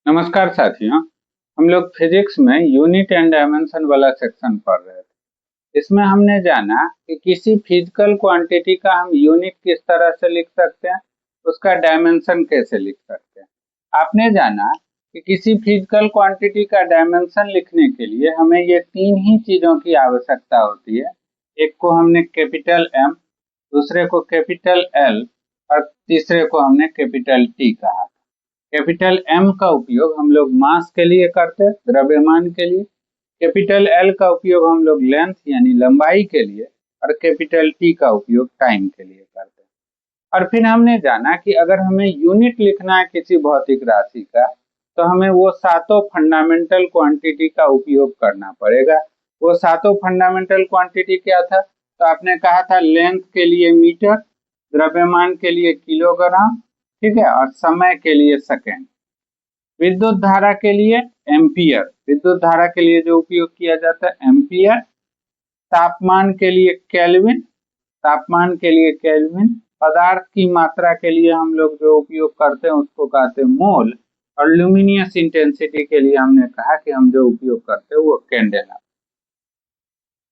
नमस्कार साथियों। हम लोग फिजिक्स में यूनिट एंड डायमेंशन वाला सेक्शन पढ़ रहे थे। इसमें हमने जाना कि किसी फिजिकल क्वांटिटी का हम यूनिट किस तरह से लिख सकते हैं, उसका डायमेंशन कैसे लिख सकते हैं। आपने जाना कि किसी फिजिकल क्वांटिटी का डायमेंशन लिखने के लिए हमें ये तीन ही चीजों की आवश्यकता होती है। एक को हमने कैपिटल एम, दूसरे को कैपिटल एल और तीसरे को हमने कैपिटल टी कहा। कैपिटल एम का उपयोग हम लोग मास के लिए करते हैं, द्रव्यमान के लिए। कैपिटल एल का उपयोग हम लोग लेंथ यानी लंबाई के लिए, और कैपिटल टी का उपयोग टाइम के लिए करते हैं। और फिर हमने जाना कि अगर हमें यूनिट लिखना है किसी भौतिक राशि का, तो हमें वो सातों फंडामेंटल क्वांटिटी का उपयोग करना पड़ेगा। वो सातों फंडामेंटल क्वांटिटी क्या था? तो आपने कहा था लेंथ के लिए मीटर, द्रव्यमान के लिए किलोग्राम, ठीक है, और समय के लिए सेकेंड। विद्युत धारा के लिए एम्पियर, विद्युत धारा के लिए जो उपयोग किया जाता है एम्पियर। तापमान के लिए केल्विन, तापमान के लिए केल्विन। पदार्थ की मात्रा के लिए हम लोग जो उपयोग करते हैं उसको कहते हैं मोल। और ल्यूमिनियस इंटेंसिटी के लिए हमने कहा कि हम जो उपयोग करते हैं वो कैंडेला।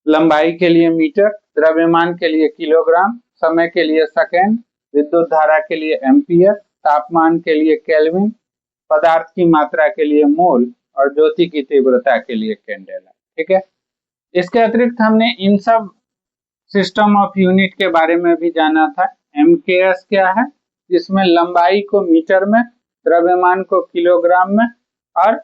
लंबाई के लिए मीटर, द्रव्यमान के लिए किलोग्राम, समय के लिए सेकेंड, विद्युत धारा के लिए एम्पियर, तापमान के लिए केल्विन, पदार्थ की मात्रा के लिए मोल और ज्योति की तीव्रता के लिए कैंडेला। ठीक है। इसके अतिरिक्त हमने इन सब सिस्टम ऑफ यूनिट के बारे में भी जाना था। एमकेएस क्या है, जिसमें लंबाई को मीटर में, द्रव्यमान को किलोग्राम में और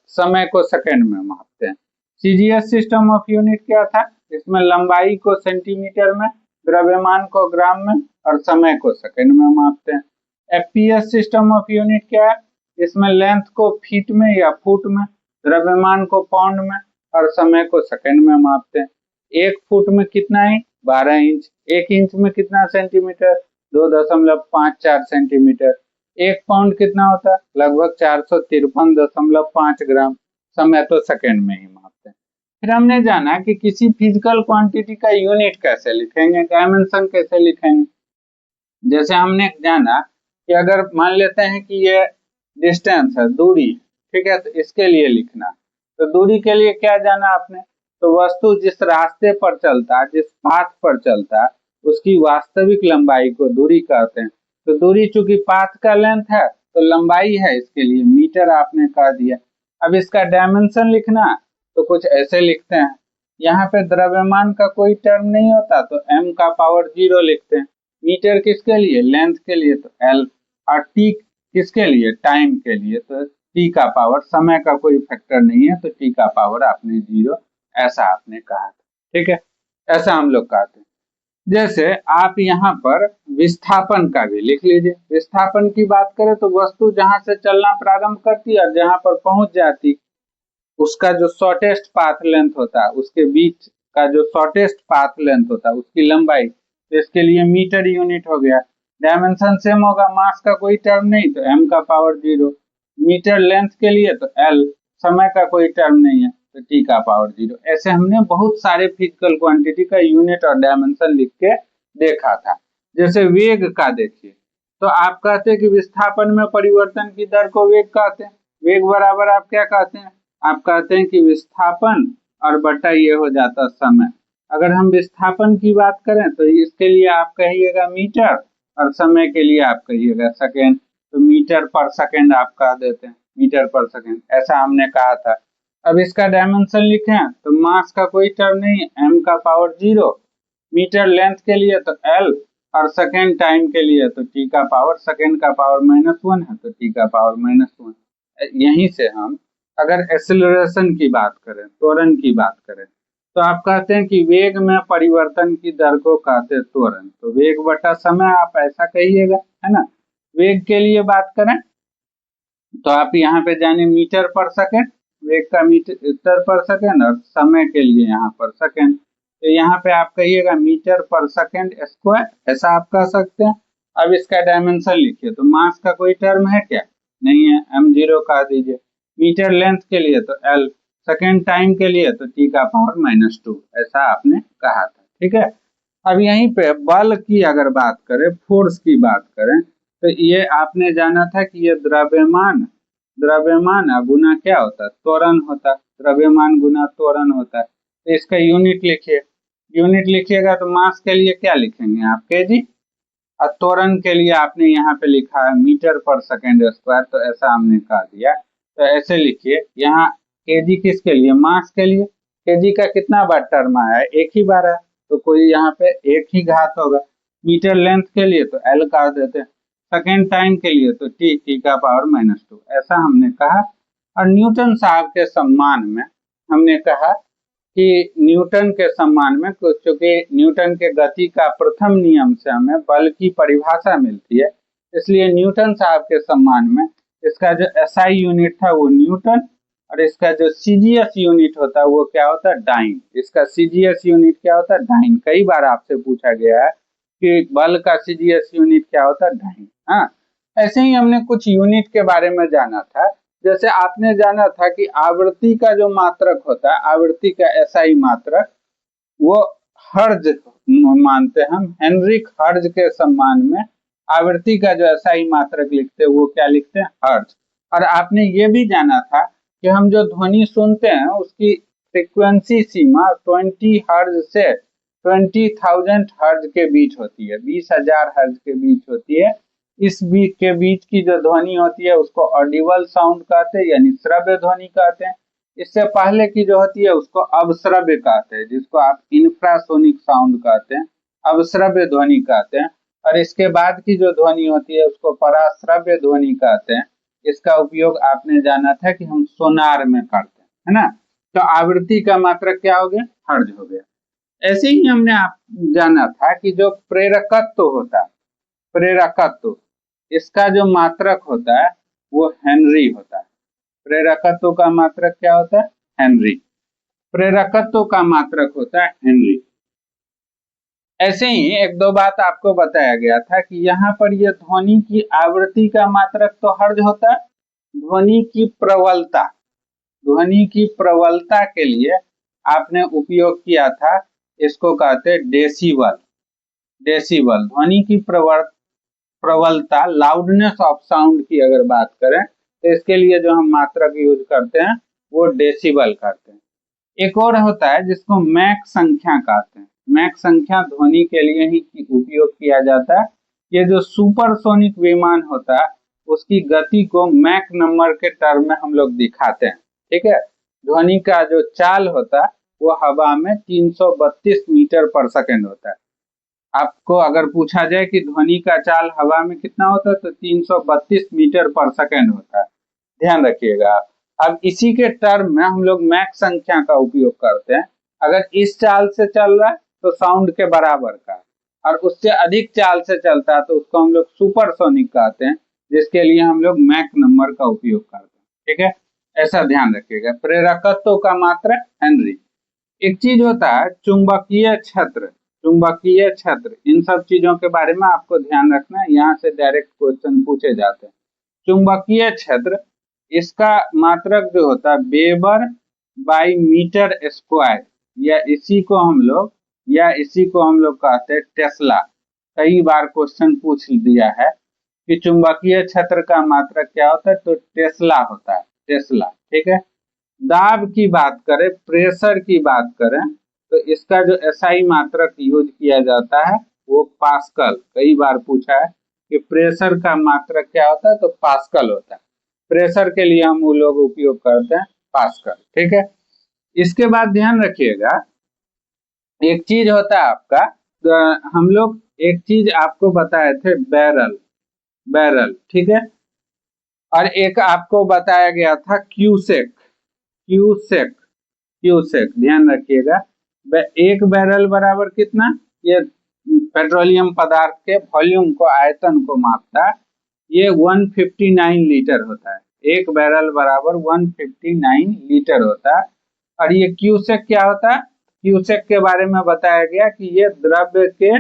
समय को सेकंड में मापते हैं। सीजीएस सिस्टम ऑफ यूनिट क्या था, जिसमें लंबाई को सेंटीमीटर में, द्रव्यमान को ग्राम में और समय को सेकंड में मापते हैं। एफपीएस सिस्टम ऑफ यूनिट क्या है, इसमें लेंथ को फीट में या फुट में, द्रव्यमान को पाउंड में और समय को सेकंड में मापते हैं। एक फुट में कितना इंच? 12 इंच। एक इंच में कितना सेंटीमीटर? 2.54 सेंटीमीटर। एक पाउंड कितना होता है? लगभग 453.5 ग्राम। समय तो सेकंड में ही मापते हैं। फिर हमने जाना कि किसी फिजिकल क्वांटिटी का यूनिट कैसे लिखेंगे, डायमेंशन कैसे लिखेंगे। जैसे हमने जाना कि अगर मान लेते हैं कि ये डिस्टेंस है, दूरी, ठीक है, तो इसके लिए लिखना। तो दूरी के लिए क्या जाना आपने? तो वस्तु जिस रास्ते पर चलता है, जिस पाथ पर चलता है, उसकी वास्तविक लंबाई को दूरी कहते हैं। तो दूरी चूंकि पाथ का लेंथ है तो लंबाई है, इसके लिए मीटर आपने कह दिया। अब इसका डायमेंशन लिखना तो कुछ ऐसे लिखते हैं। यहाँ पे द्रव्यमान का कोई टर्म नहीं होता तो m का पावर 0 लिखते हैं। मीटर किसके लिए? लेंथ के लिए तो L। और टी किसके लिए? टाइम के लिए तो टी का पावर, समय का कोई फैक्टर नहीं है तो टी का पावर आपने 0, ऐसा आपने कहा था। ठीक है, ऐसा हम लोग कहते हैं। जैसे आप यहाँ पर विस्थापन का भी लिख लीजिए। विस्थापन की बात करें तो वस्तु जहां से चलना प्रारंभ करती है और जहां पर पहुंच जाती, उसका जो शॉर्टेस्ट पाथ लेंथ होता है, उसके बीच का जो शॉर्टेस्ट पाथ लेंथ होता है उसकी लंबाई, तो इसके लिए मीटर यूनिट हो गया। डायमेंशन सेम होगा, मास का कोई टर्म नहीं तो m का पावर 0। मीटर लेंथ के लिए तो L, समय का कोई टर्म नहीं है तो t का पावर 0। ऐसे हमने बहुत सारे फिजिकल क्वांटिटी का यूनिट और डायमेंशन लिख के देखा था। जैसे वेग का देखिए, तो आप कहते हैं कि विस्थापन में परिवर्तन की दर को वेग कहते हैं। वेग बराबर आप क्या कहते हैं? आप कहते हैं कि विस्थापन और बटा ये हो जाता समय। अगर हम विस्थापन की बात करें तो इसके लिए आप कहिएगा मीटर और समय के लिए आप कहिएगा सेकेंड। तो मीटर पर सेकेंड आप कह देते हैं, मीटर पर सेकेंड, ऐसा हमने कहा था। अब इसका डायमेंशन लिखें तो मास का कोई टर्म नहीं है, m का पावर 0। मीटर लेंथ के लिए तो L और सेकेंड टाइम के लिए तो t का पावर, सेकेंड का पावर -1 है तो t का पावर -1। यहीं से हम अगर एक्सेलरेशन की बात करें, त्वरण की बात करें, तो आप कहते हैं कि वेग में परिवर्तन की दर को कहते हैं त्वरण। तो वेग बटा समय आप ऐसा कहिएगा, है ना। वेग के लिए बात करें तो आप यहाँ पे जाने मीटर पर सेकेंड, वेग का मीटर पर सेकेंड, और समय के लिए यहाँ पर सेकेंड। तो यहाँ पे आप कहिएगा मीटर पर सेकेंड स्क्वायर, ऐसा आप कह सकते हैं। अब इसका डायमेंशन लिखिए, तो मास का कोई टर्म है क्या? नहीं है, m0 कह दीजिए। मीटर लेंथ के लिए तो L, सेकेंड टाइम के लिए तो t का पावर -2, ऐसा आपने कहा था। ठीक है। अब यहीं पे बल की अगर बात करें, फोर्स की बात करें, तो ये आपने जाना था कि ये द्रव्यमान द्रव्यमान गुना क्या होता है, त्वरण होता है, द्रव्यमान गुना त्वरण होता है। तो इसका यूनिट लिखिए, यूनिट लिखिएगा तो मास के लिए क्या लिखेंगे आप, केजी, और त्वरण के लिए आपने यहाँ पे लिखा है मीटर पर सेकेंड स्क्वायर, तो ऐसा हमने कह दिया। तो ऐसे लिखिए, यहाँ केजी किसके लिए, मास के लिए। केजी का कितना बार टर्म आया है, एक ही बार है, तो कोई यहाँ पे एक ही घात होगा। मीटर लेंथ के लिए तो एल कर देते हैं, सेकेंड टाइम के लिए तो टी का पावर -2, ऐसा हमने कहा। और न्यूटन साहब के सम्मान में हमने कहा कि न्यूटन के सम्मान में, क्योंकि न्यूटन के गति का प्रथम नियम से हमें बल की परिभाषा मिलती है, इसलिए न्यूटन साहब के सम्मान में इसका जो एसआई यूनिट था वो न्यूटन, और इसका जो सीजीएस यूनिट होता है वो क्या होता है, डाइन। इसका सीजीएस यूनिट क्या होता है, डाइन। कई बार आपसे पूछा गया है कि बल का सीजीएस यूनिट क्या होता है, डाइन। हाँ, ऐसे ही हमने कुछ यूनिट के बारे में जाना था। जैसे आपने जाना था कि आवृत्ति का जो मात्रक होता है, आवृत्ति का एसआई मात्रक, वो हर्ज मानते हैं हम, हेनरिक हर्ज के सम्मान में आवृत्ति का जो एसआई मात्रक लिखते हैं वो क्या लिखते हैं, हर्ज। और आपने ये भी जाना था कि हम जो ध्वनि सुनते हैं उसकी फ्रीक्वेंसी सीमा 20 हर्ज से 20,000 हर्ज के बीच होती है, 20,000 हर्ज के बीच होती है। इस बीच के बीच की जो ध्वनि होती है उसको ऑडिबल साउंड कहते हैं, यानी श्रव्य ध्वनि कहते हैं। इससे पहले की जो होती है उसको अवश्रव्य कहते हैं, जिसको आप इंफ्रासोनिक साउंड कहते हैं, अवश्रव्य ध्वनि कहते हैं। और इसके बाद की जो ध्वनि होती है उसको पराश्रव्य ध्वनि कहते हैं। इसका उपयोग आपने जाना था कि हम सोनार में करते हैं, है ना। तो आवृत्ति का मात्रक क्या हो गया, हर्ज हो गया। ऐसे ही हमने आप जाना था कि जो प्रेरकत्व होता है, प्रेरकत्व, इसका जो मात्रक होता है वो हेनरी होता है। प्रेरकत्व का मात्रक क्या होता है, हेनरी। प्रेरकत्व का मात्रक होता है हेनरी। ऐसे ही एक दो बात आपको बताया गया था कि यहाँ पर यह ध्वनि की आवृत्ति का मात्रक तो हर्ज होता है, ध्वनि की प्रबलता, ध्वनि की प्रबलता के लिए आपने उपयोग किया था, इसको कहते हैं डेसिबल। डेसिबल, ध्वनि की प्रबलता, लाउडनेस ऑफ साउंड की अगर बात करें तो इसके लिए जो हम मात्रक यूज करते हैं वो डेसिबल करते हैं। एक और होता है जिसको मैक संख्या कहते हैं। मैक संख्या ध्वनि के लिए ही उपयोग किया जाता है। ये जो सुपरसोनिक विमान होता है उसकी गति को मैक नंबर के टर्म में हम लोग दिखाते हैं, ठीक है। ध्वनि का जो चाल होता है वो हवा में 332 मीटर पर सेकेंड होता है। आपको अगर पूछा जाए कि ध्वनि का चाल हवा में कितना होता है तो 332 मीटर पर सेकेंड होता है, ध्यान रखिएगा। अब इसी के टर्म में हम लोग मैक संख्या का उपयोग करते हैं। अगर इस चाल से चल रहा है तो साउंड के बराबर का, और उससे अधिक चाल से चलता है तो उसको हम लोग सुपरसोनिक कहते हैं, जिसके लिए हम लोग मैक नंबर का उपयोग करते हैं, ठीक है। ऐसा ध्यान रखिएगा। प्रेरकत्व का मात्रक हेनरी। एक चीज होता है चुंबकीय क्षेत्र, चुंबकीय क्षेत्र, इन सब चीजों के बारे में आपको ध्यान रखना है, यहाँ से डायरेक्ट क्वेश्चन पूछे जाते हैं। चुंबकीय क्षेत्र, इसका मात्रक जो होता है वेबर बाई मीटर स्क्वायर, या इसी को हम लोग कहते हैं टेस्ला। कई बार क्वेश्चन पूछ दिया है कि चुंबकीय क्षेत्र का मात्रक क्या होता है, तो टेस्ला होता है, टेस्ला, ठीक है। दाब की बात करें, प्रेशर की बात करें, तो इसका जो एसआई मात्रक यूज किया जाता है वो पास्कल। कई बार पूछा है कि प्रेशर का मात्रक क्या होता है, तो पास्कल होता है। प्रेशर के लिए हम वो लोग उपयोग करते हैं पास्कल, ठीक है। इसके बाद ध्यान रखिएगा, एक चीज होता है आपका, तो हम लोग एक चीज आपको बताए थे, बैरल, बैरल, ठीक है। और एक आपको बताया गया था क्यूसेक, क्यूसेक, क्यूसेक, ध्यान रखिएगा। एक बैरल बराबर कितना, ये पेट्रोलियम पदार्थ के वॉल्यूम को, आयतन को मापता है। ये 159 लीटर होता है। एक बैरल बराबर 159 लीटर होता है। और ये क्यूसेक क्या होता है, क्यूसेक के बारे में बताया गया कि ये द्रव्य के,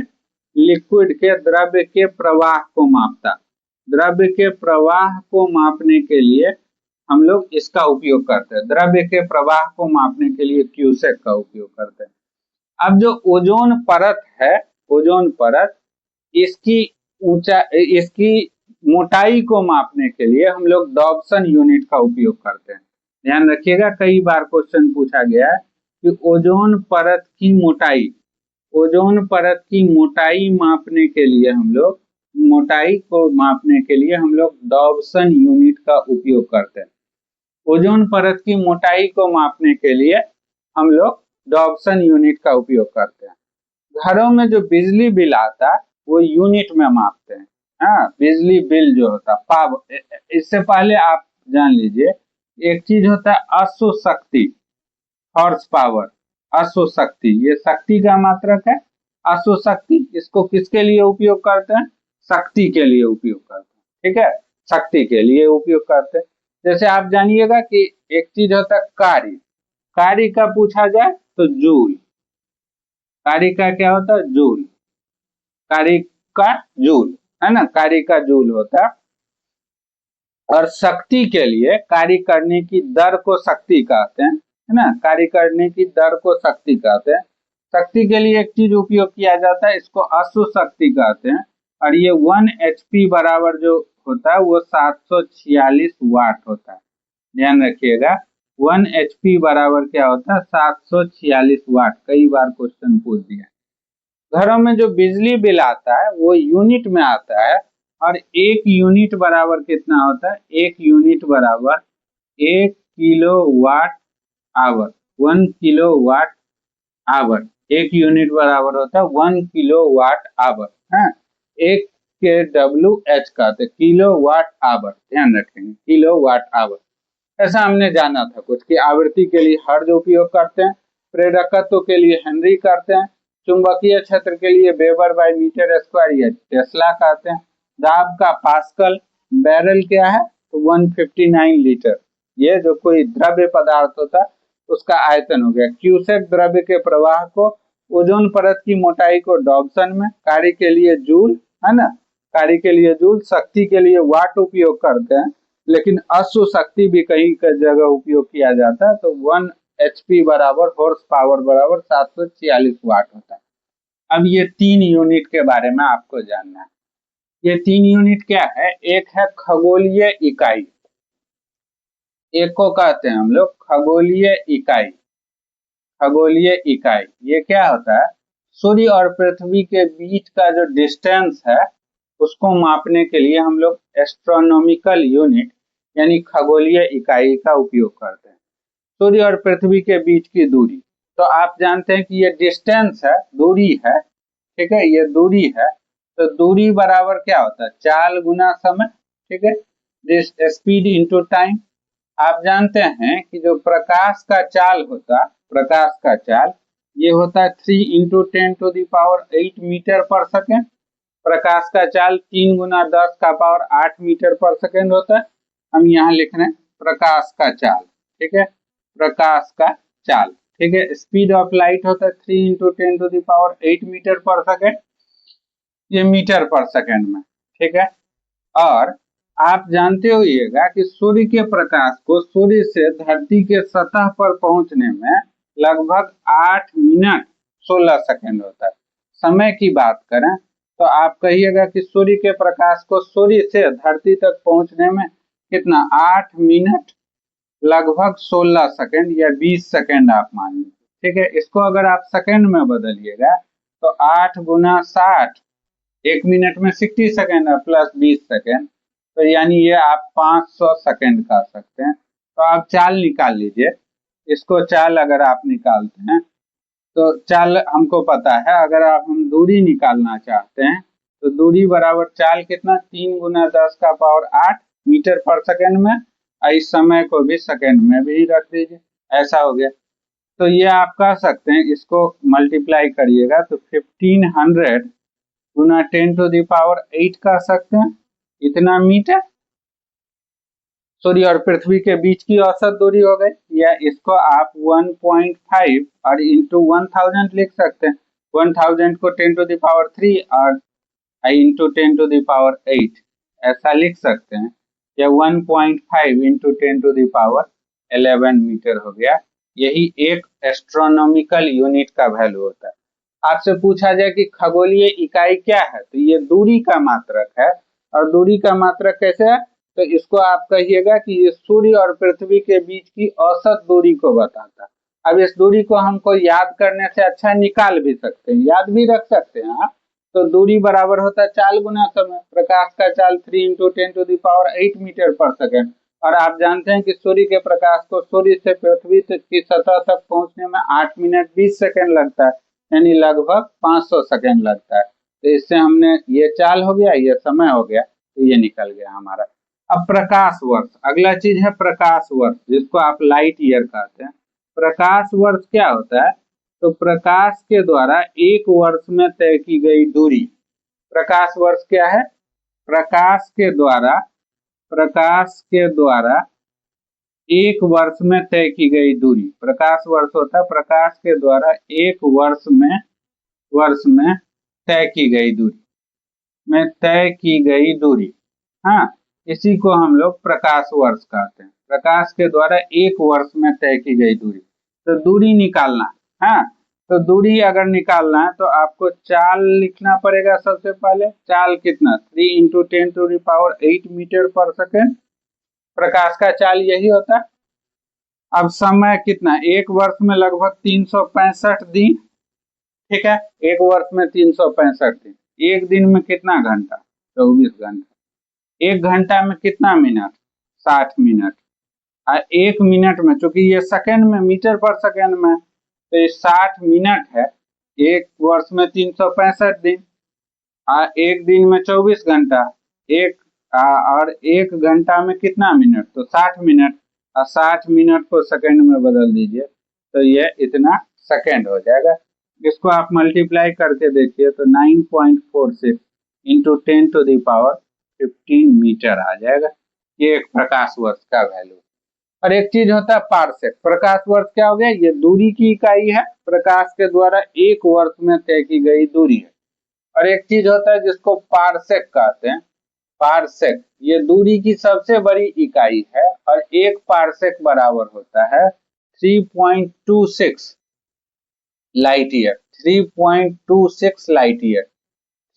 लिक्विड के द्रव्य के प्रवाह को मापता। द्रव्य के प्रवाह को मापने के लिए हम लोग इसका उपयोग करते हैं, द्रव्य के प्रवाह को मापने के लिए क्यूसेक का उपयोग करते हैं। अब जो ओजोन परत है, ओजोन परत, इसकी ऊंचा, इसकी मोटाई को मापने के लिए हम लोग डॉब्सन यूनिट का उपयोग करते हैं। ध्यान रखिएगा, कई बार क्वेश्चन पूछा गया है कि ओजोन परत की मोटाई, ओजोन परत की मोटाई मापने के लिए हम लोग, मोटाई को मापने के लिए हम लोग डॉब्सन यूनिट का उपयोग करते हैं। ओजोन परत की मोटाई को मापने के लिए हम लोग डॉब्सन यूनिट का उपयोग करते हैं। घरों में जो बिजली बिल आता है वो यूनिट में मापते हैं। हाँ, बिजली बिल जो होता है पावर, इससे पहले आप जान लीजिए एक चीज होता है अश्व शक्ति, हॉर्स पावर, अश्व शक्ति, ये शक्ति का मात्रक है। अश्व शक्ति, इसको किसके लिए उपयोग करते हैं? शक्ति के लिए उपयोग करते हैं। ठीक है, शक्ति के लिए उपयोग करते हैं। जैसे आप जानिएगा कि एक चीज होता है कार्य, कार्य का पूछा जाए तो जूल, कार्य का क्या होता है? जूल, कार्य का जूल, है ना, कार्य का जूल होता है। और शक्ति के लिए, कार्य करने की दर को शक्ति कहते हैं, है ना, कार्य करने की दर को शक्ति कहते हैं। शक्ति के लिए एक चीज उपयोग किया जाता है, इसको अश्व शक्ति कहते हैं। और ये 1 HP बराबर जो होता है वो 746 वाट होता है। ध्यान रखिएगा, 1 HP बराबर क्या होता है? 746 वाट। कई बार क्वेश्चन पूछ दिया। घरों में जो बिजली बिल आता है वो यूनिट में आता है, और एक यूनिट बराबर कितना होता है? एक यूनिट बराबर 1 किलोवाट आवर, 1 किलोवाट आवर। एक यूनिट बराबर होता है 1 किलोवाट आवर। है, एक के WH कहते हैं, किलोवाट आवर। ध्यान रखेंगे, किलोवाट आवर। ऐसा हमने जाना था कुछ कि आवृत्ति के लिए हर्ट्ज उपयोग करते हैं, प्रेरकत्व के लिए हेनरी करते हैं, चुंबकीय क्षेत्र के लिए वेबर बाय मीटर स्क्वायर या टेस्ला कहते हैं, दाब का पास्कल, बैरल क्या है? तो 159 लीटर। ये जो कोई द्रव्य पदार्थ होता है उसका आयतन हो गया। क्यूसेक द्रव्य के प्रवाह को, ओजोन परत की मोटाई को डॉब्सन में, कार्य के लिए जूल, है ना, कार्य के लिए जूल, शक्ति के लिए वाट उपयोग करते हैं, लेकिन अश्व शक्ति भी कहीं जगह उपयोग किया जाता है। तो 1 HP बराबर, हॉर्स पावर बराबर 746 वाट होता है। अब ये 3 यूनिट के बारे में आपको जानना है। ये 3 यूनिट क्या है? एक है खगोलीय इकाई, एक को कहते हैं हम लोग खगोलीय इकाई। खगोलीय इकाई ये क्या होता है? सूर्य और पृथ्वी के बीच का जो डिस्टेंस है उसको मापने के लिए हम लोग एस्ट्रोनॉमिकल यूनिट यानी खगोलीय इकाई का उपयोग करते हैं। सूर्य और पृथ्वी के बीच की दूरी, तो आप जानते हैं कि ये डिस्टेंस है, दूरी है। ठीक है, ये दूरी है। तो दूरी बराबर क्या होता है? चाल गुना समय। ठीक है, दिस स्पीड इंटू टाइम। आप जानते हैं कि जो प्रकाश का चाल होता है, प्रकाश का चाल ये होता है 3 × 10⁸ मीटर पर सेकेंड। प्रकाश का चाल 3 × 10⁸ मीटर पर सेकेंड होता है। हम यहाँ लिख रहे हैं प्रकाश का चाल। ठीक है, प्रकाश का चाल। ठीक है, स्पीड ऑफ लाइट होता है 3 × 10⁸ मीटर पर सेकेंड, ये मीटर पर सेकेंड में। ठीक है, और आप जानते होइएगा कि सूर्य के प्रकाश को सूर्य से धरती के सतह पर पहुंचने में लगभग 8 मिनट 16 सेकेंड होता है। समय की बात करें तो आप कहिएगा कि सूर्य के प्रकाश को सूर्य से धरती तक पहुंचने में कितना? 8 मिनट लगभग 16 सेकेंड या 20 सेकेंड आप मान लीजिए। ठीक है, इसको अगर आप सेकेंड में बदलिएगा तो 8 × 60, 1 मिनट में 60 सेकेंड है प्लस 20 सेकेंड, तो यानी ये आप 500 सेकेंड कह सकते हैं। तो आप चाल निकाल लीजिए, इसको चाल अगर आप निकालते हैं तो चाल हमको पता है। अगर आप हम दूरी निकालना चाहते हैं तो दूरी बराबर चाल कितना? 3 × 10⁸ मीटर पर सेकेंड में, इस समय को भी सेकेंड में भी रख दीजिए, ऐसा हो गया। तो ये आप कह सकते हैं, इसको मल्टीप्लाई करिएगा तो 1500 × 10⁸ कह सकते हैं, इतना मीटर सूर्य और पृथ्वी के बीच की औसत दूरी हो गई। या इसको आप 1.5 और इंटू 1000 लिख सकते हैं। 1000 को 10⁻³ और इंटू 10⁸ ऐसा लिख सकते हैं। या 1.5 इंटू 10⁻11 मीटर हो गया। यही एक एस्ट्रोनॉमिकल यूनिट का वैल्यू होता है। आपसे पूछा जाए कि खगोलीय इकाई क्या है, तो ये दूरी का मात्रक है। और दूरी का मात्रक कैसे है, तो इसको आप कहिएगा कि ये सूर्य और पृथ्वी के बीच की औसत दूरी को बताता है। अब इस दूरी को हमको याद करने से अच्छा निकाल भी सकते हैं, याद भी रख सकते हैं आप। तो दूरी बराबर होता है चाल गुना समय। प्रकाश का चाल 3 × 10⁸ मीटर पर सेकेंड। और आप जानते हैं कि सूर्य के प्रकाश को सूर्य से पृथ्वी की सतह तक पहुंचने में 8 मिनट 20 सेकेंड लगता है, यानी लगभग 500 सेकेंड लगता है। तो इससे हमने ये चाल हो गया, ये समय हो गया, तो ये निकल गया हमारा। अब प्रकाश वर्ष, अगला चीज है प्रकाश वर्ष, जिसको आप लाइट ईयर कहते हैं। प्रकाश वर्ष क्या होता है, तो प्रकाश के द्वारा एक वर्ष में तय की गई दूरी। प्रकाश वर्ष क्या है, प्रकाश के द्वारा एक वर्ष में तय की गई दूरी। प्रकाश वर्ष होता है प्रकाश के द्वारा एक वर्ष में तय की गई दूरी, हाँ, इसी को हम लोग प्रकाश वर्ष कहते हैं। प्रकाश के द्वारा एक वर्ष में तय की गई दूरी। तो दूरी निकालना, हाँ, तो दूरी अगर निकालना है तो आपको चाल लिखना पड़ेगा। सबसे पहले चाल कितना, 3 × 10⁸ मीटर पर सेकेंड। प्रकाश का चाल यही होता है। अब समय कितना, एक वर्ष में लगभग 365 दिन, ठीक है, एक वर्ष में 365 दिन। एक दिन में कितना घंटा, 24 घंटा। एक घंटा में कितना मिनट, 60 मिनट। और एक मिनट में, चूंकि ये सेकंड में, मीटर पर सेकंड में, तो ये 60 मिनट है। एक वर्ष में 365 दिन, एक दिन में 24 घंटा, और एक घंटा में कितना मिनट, तो 60 मिनट। और 60 मिनट को सेकंड में बदल दीजिए तो ये इतना सेकंड हो जाएगा। इसको आप मल्टीप्लाई करके देखिए तो 9.46 × 10⁻15 मीटर आ जाएगा। ये एक प्रकाश वर्ष का वैल्यू। और एक चीज होता है पारसेक। प्रकाश वर्ष क्या हो गया, ये दूरी की इकाई है, प्रकाश के द्वारा एक वर्ष में तय की गई दूरी है। और एक चीज होता है जिसको पारसेक कहते हैं। पारसेक ये दूरी की सबसे बड़ी इकाई है, और एक पारसेक बराबर होता है 3.26 लाइट ईयर। 3.26 लाइट ईयर,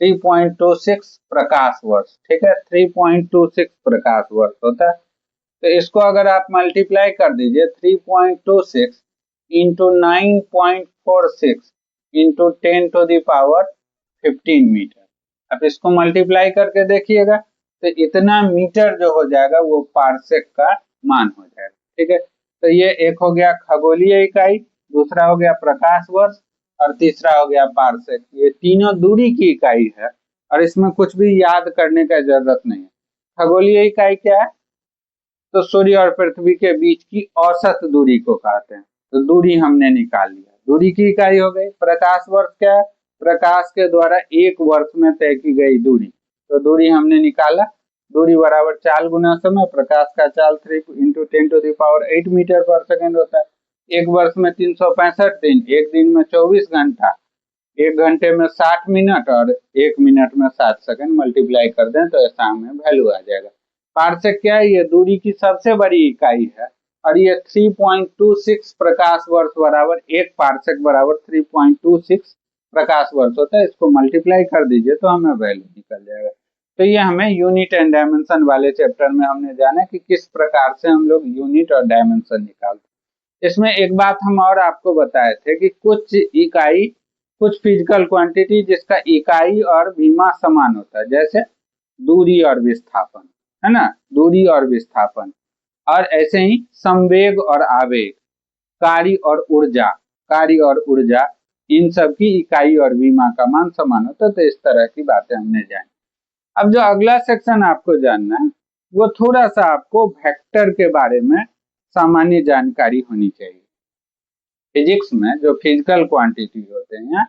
3.26 प्रकाश वर्ष, ठीक है, 3.26 प्रकाश वर्ष होता है। तो इसको अगर आप मल्टीप्लाई कर दीजिए 3.26 × 9.46 × 10⁻15 मीटर। अब इसको मल्टीप्लाई करके देखिएगा तो इतना मीटर जो हो जाएगा वो पारसेक का मान हो जाएगा, ठीक है। तो ये एक हो गया खगोलीय इकाई, दूसरा हो गया प्रकाश वर्ष, और तीसरा हो गया पारसेक। ये तीनों दूरी की इकाई है, और इसमें कुछ भी याद करने का जरूरत नहीं है। खगोलीय इकाई क्या है, तो सूर्य और पृथ्वी के बीच की औसत दूरी को कहते हैं। तो दूरी हमने निकाल लिया, दूरी की इकाई हो गई। प्रकाश वर्ष क्या है, प्रकाश के द्वारा एक वर्ष में तय की गई दूरी। तो दूरी हमने निकाला, दूरी बराबर चाल गुना समय। प्रकाश का चाल 3 × 10⁸ मीटर पर सेकेंड होता है। एक वर्ष में 365 दिन, एक दिन में 24 घंटा, एक घंटे में 60 मिनट, और एक मिनट में 60 सेकंड। मल्टीप्लाई कर दें तो ऐसा हमें वैल्यू आ जाएगा। पारसेक क्या है, ये दूरी की सबसे बड़ी इकाई है, और ये 3.26 प्रकाश वर्ष बराबर, एक पारसेक बराबर 3.26 प्रकाश वर्ष होता है। इसको मल्टीप्लाई कर दीजिए तो हमें वैल्यू निकल जाएगा। तो ये हमें यूनिट एंड डायमेंशन वाले चैप्टर में हमने जाना कि किस प्रकार से हम लोग यूनिट और डायमेंशन निकालते। इसमें एक बात हम और आपको बताए थे कि कुछ फिजिकल क्वांटिटी जिसका इकाई और भीमा समान होता है, जैसे दूरी और विस्थापन, है ना, दूरी और विस्थापन। और ऐसे ही संवेग और आवेग, कार्य और ऊर्जा, इन सब की इकाई और भीमा का मान समान होता है। तो इस तरह की बातें हमने जानी। अब जो अगला सेक्शन आपको जानना है वो थोड़ा सा आपको वेक्टर के बारे में सामान्य जानकारी होनी चाहिए। फिजिक्स में जो फिजिकल क्वांटिटी होते हैं,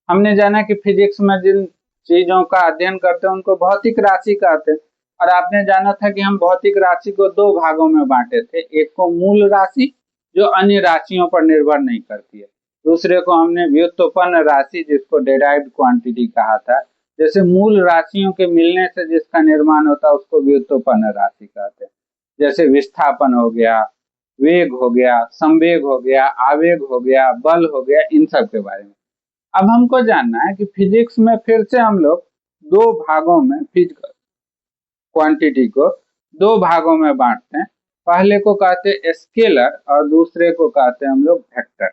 हमने जाना कि फिजिक्स में जिन चीजों का अध्ययन करते हैं उनको भौतिक राशि कहते हैं। और आपने जाना था कि हम भौतिक राशि को दो भागों में बांटे थे। एक को मूल राशि जो अन्य राशियों पर निर्भर नहीं करती है, दूसरे को हमने व्युत्पन्न राशि जिसको डेराइव्ड क्वांटिटी कहा था। जैसे मूल राशियों के मिलने से जिसका निर्माण होता है उसको व्युत्पन्न राशि कहते हैं। जैसे विस्थापन हो गया, वेग हो गया, संवेग हो गया, आवेग हो गया, बल हो गया, इन सब के बारे में। अब हमको जानना है कि फिजिक्स में फिर से हम लोग दो भागों में क्वांटिटी को दो भागों में बांटते हैं। पहले को कहते हैं स्केलर और दूसरे को कहते हैं हम लोग वेक्टर।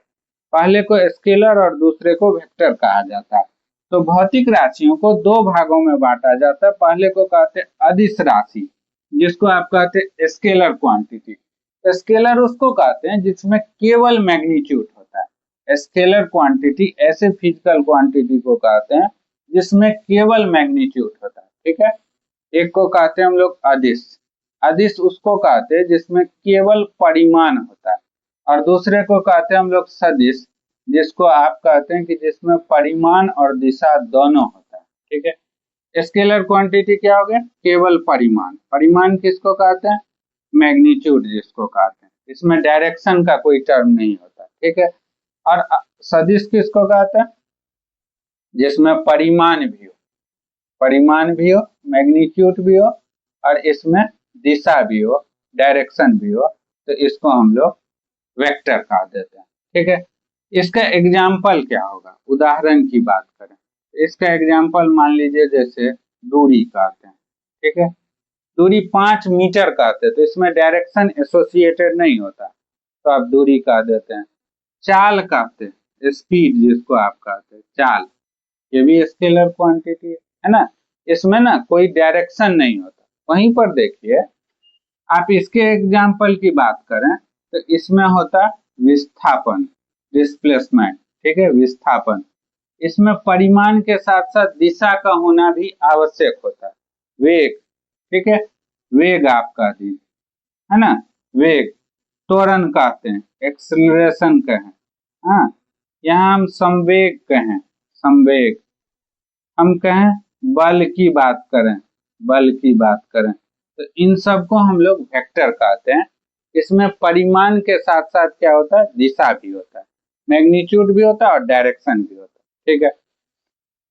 पहले को स्केलर और दूसरे को वेक्टर कहा जाता है। तो भौतिक राशियों को दो भागों में बांटा जाता है। पहले को कहते हैं अदिश राशि, जिसको आप कहते हैं स्केलर क्वांटिटी। स्केलर उसको कहते हैं जिसमें केवल मैग्नीट्यूड होता है। स्केलर क्वांटिटी ऐसे फिजिकल क्वांटिटी को कहते हैं जिसमें केवल मैग्नीट्यूड होता है। ठीक है, एक को कहते हैं हम लोग अदिश। अदिश उसको कहते हैं जिसमें केवल परिमाण होता है, और दूसरे को कहते हैं हम लोग सदिश, जिसको आप कहते हैं कि जिसमें परिमाण और दिशा दोनों होता है। ठीक है, स्केलर क्वांटिटी क्या हो गया? केवल परिमाण। परिमाण किसको कहते हैं? मैग्नीट्यूड जिसको कहते हैं। इसमें डायरेक्शन का कोई टर्म नहीं होता। ठीक है, और सदिश किसको कहते हैं? जिसमें परिमाण भी हो, परिमाण भी हो, मैग्नीट्यूड भी हो, और इसमें दिशा भी हो, डायरेक्शन भी हो, तो इसको हम लोग वेक्टर कह देते हैं। ठीक है, इसका एग्जाम्पल क्या होगा? उदाहरण की बात करें, इसका एग्जाम्पल मान लीजिए जैसे दूरी कहते हैं। ठीक है, दूरी 5 मीटर कहते हैं, तो इसमें डायरेक्शन एसोसिएटेड नहीं होता, तो आप दूरी कह देते हैं। चाल कहते हैं, स्पीड जिसको आप कहते हैं, चाल, ये भी स्केलर क्वांटिटी है ना। इसमें ना कोई डायरेक्शन नहीं होता। वहीं पर देखिए, आप इसके एग्जाम्पल की बात करें तो इसमें होता विस्थापन, डिस्प्लेसमेंट। ठीक है, विस्थापन, इसमें परिमाण के साथ साथ दिशा का होना भी आवश्यक होता है। वेग, ठीक है, वेग आप कह दीजिए, है ना, वेग। त्वरण कहते हैं, एक्सेलरेशन कहें, हाँ, यहाँ हम संवेग कहें, संवेग। हम कहें बल की बात करें, बल की बात करें, तो इन सब को हम लोग वेक्टर कहते हैं। इसमें परिमाण के साथ साथ क्या होता है? दिशा भी होता है, मैग्नीट्यूड भी होता है और डायरेक्शन भी होता है। ठीक है,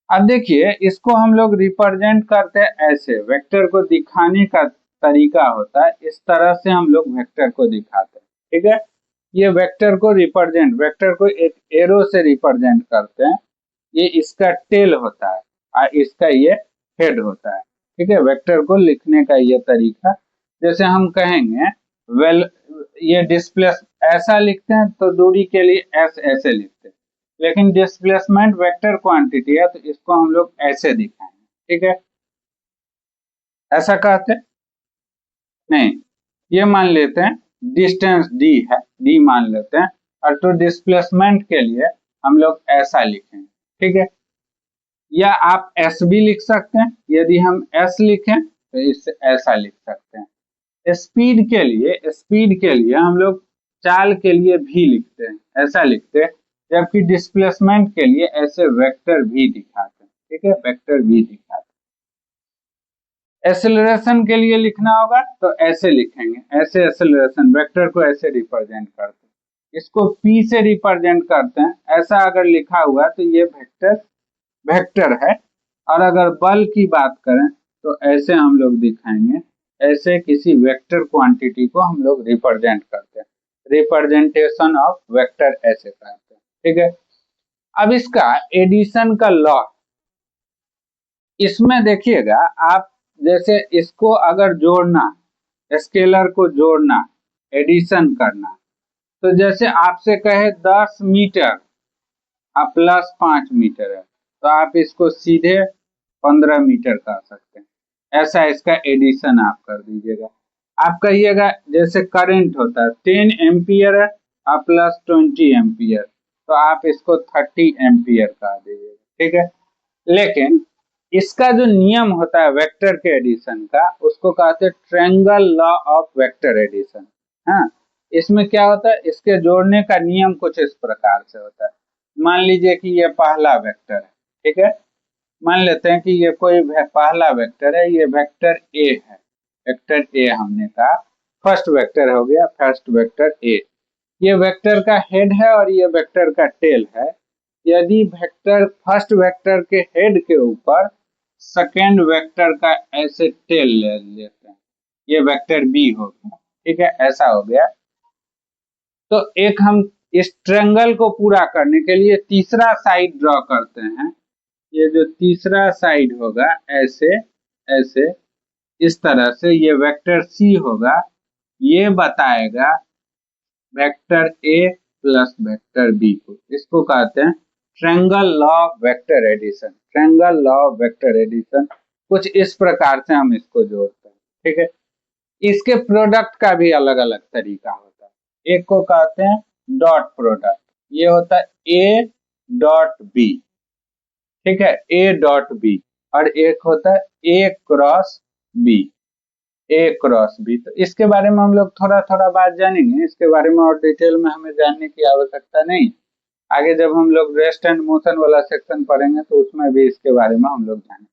अब देखिए इसको हम लोग रिप्रेजेंट करते हैं ऐसे। वेक्टर को दिखाने का तरीका होता है इस तरह से, हम लोग वेक्टर को दिखाते हैं। ठीक है, ये वेक्टर को रिप्रेजेंट, वेक्टर को एक एरो से रिप्रेजेंट करते हैं। ये इसका टेल होता है और इसका ये हेड होता है। ठीक है, वेक्टर को लिखने का ये तरीका, जैसे हम कहेंगे वेल, ये डिस्प्लेस ऐसा लिखते हैं तो दूरी के लिए एस ऐसे लिखते हैं, लेकिन डिस्प्लेसमेंट वेक्टर क्वांटिटी है तो इसको हम लोग ऐसे दिखाएंगे। ठीक है, ऐसा कहते नहीं, ये मान लेते हैं डिस्टेंस डी है, डी मान लेते हैं, और तो डिस्प्लेसमेंट के लिए हम लोग ऐसा लिखेंगे। ठीक है, या आप एस भी लिख सकते हैं। यदि हम एस लिखें तो इससे ऐसा लिख सकते हैं। स्पीड के लिए, स्पीड के लिए हम लोग चाल के लिए भी लिखते हैं, ऐसा लिखते हैं, जबकि डिस्प्लेसमेंट के लिए ऐसे वेक्टर भी दिखाते हैं। ठीक है, वेक्टर भी दिखाते हैं। एक्सेलरेशन के लिए लिखना होगा तो ऐसे लिखेंगे, ऐसे एक्सेलरेशन, वेक्टर को ऐसे रिप्रेजेंट करते हैं। इसको पी से रिप्रेजेंट करते हैं, ऐसा अगर लिखा हुआ तो ये वेक्टर, वेक्टर है। और अगर बल की बात करें तो ऐसे हम लोग दिखाएंगे, ऐसे किसी वेक्टर क्वांटिटी को हम लोग रिप्रेजेंट करते हैं। रिप्रेजेंटेशन ऑफ वेक्टर ऐसे करते हैं। ठीक है, अब इसका एडिशन का लॉ, इसमें देखिएगा आप, जैसे इसको अगर जोड़ना, स्केलर को जोड़ना, एडिशन करना, तो जैसे आपसे कहे 10 मीटर आप प्लस 5 मीटर है, तो आप इसको सीधे 15 मीटर कर सकते हैं। ऐसा इसका एडिशन आप कर दीजिएगा। आप कहिएगा जैसे करंट होता है 10 एम्पियर है आप प्लस 20 एम्पियर, तो आप इसको 30 एम्पियर कर दीजिएगा। ठीक है, लेकिन इसका जो नियम होता है वेक्टर के एडिशन का, उसको कहते हैं triangle law of vector addition. हाँ, इसमें क्या होता है, इसके जोड़ने का नियम कुछ इस प्रकार से होता है। मान लीजिए कि ये पहला वेक्टर है। ठीक है, मान लेते हैं कि ये कोई पहला वेक्टर है, ये वेक्टर ए है, वेक्टर ए हमने कहा, फर्स्ट वेक्टर हो गया, फर्स्ट वेक्टर ए। ये वेक्टर का हेड है और ये वेक्टर का टेल है। यदि वेक्टर फर्स्ट वेक्टर के हेड के ऊपर सेकेंड वेक्टर का ऐसे टेल ले लेते हैं, ये वेक्टर बी हो गया। ठीक है, ऐसा हो गया। तो एक हम इस ट्रायंगल को पूरा करने के लिए तीसरा साइड ड्रॉ करते हैं। ये जो तीसरा साइड होगा ऐसे ऐसे, इस तरह से ये वेक्टर सी होगा, ये बताएगा vector A plus vector B को। इसको कहते हैं triangle law of vector addition. Triangle law of vector addition कुछ इस प्रकार से हम इसको जोड़ते हैं, ठीक है। इसके प्रोडक्ट का भी अलग अलग तरीका होता है। एक को कहते हैं डॉट प्रोडक्ट, ये होता है ए डॉट बी, ठीक है, ए डॉट बी। और एक होता है ए क्रॉस बी, ए क्रॉस बी। तो इसके बारे में हम लोग थोड़ा थोड़ा बात जानेंगे, इसके बारे में और डिटेल में हमें जानने की आवश्यकता नहीं। आगे जब हम लोग रेस्ट एंड मोशन वाला सेक्शन पढ़ेंगे तो उसमें भी इसके बारे में हम लोग जानेंगे।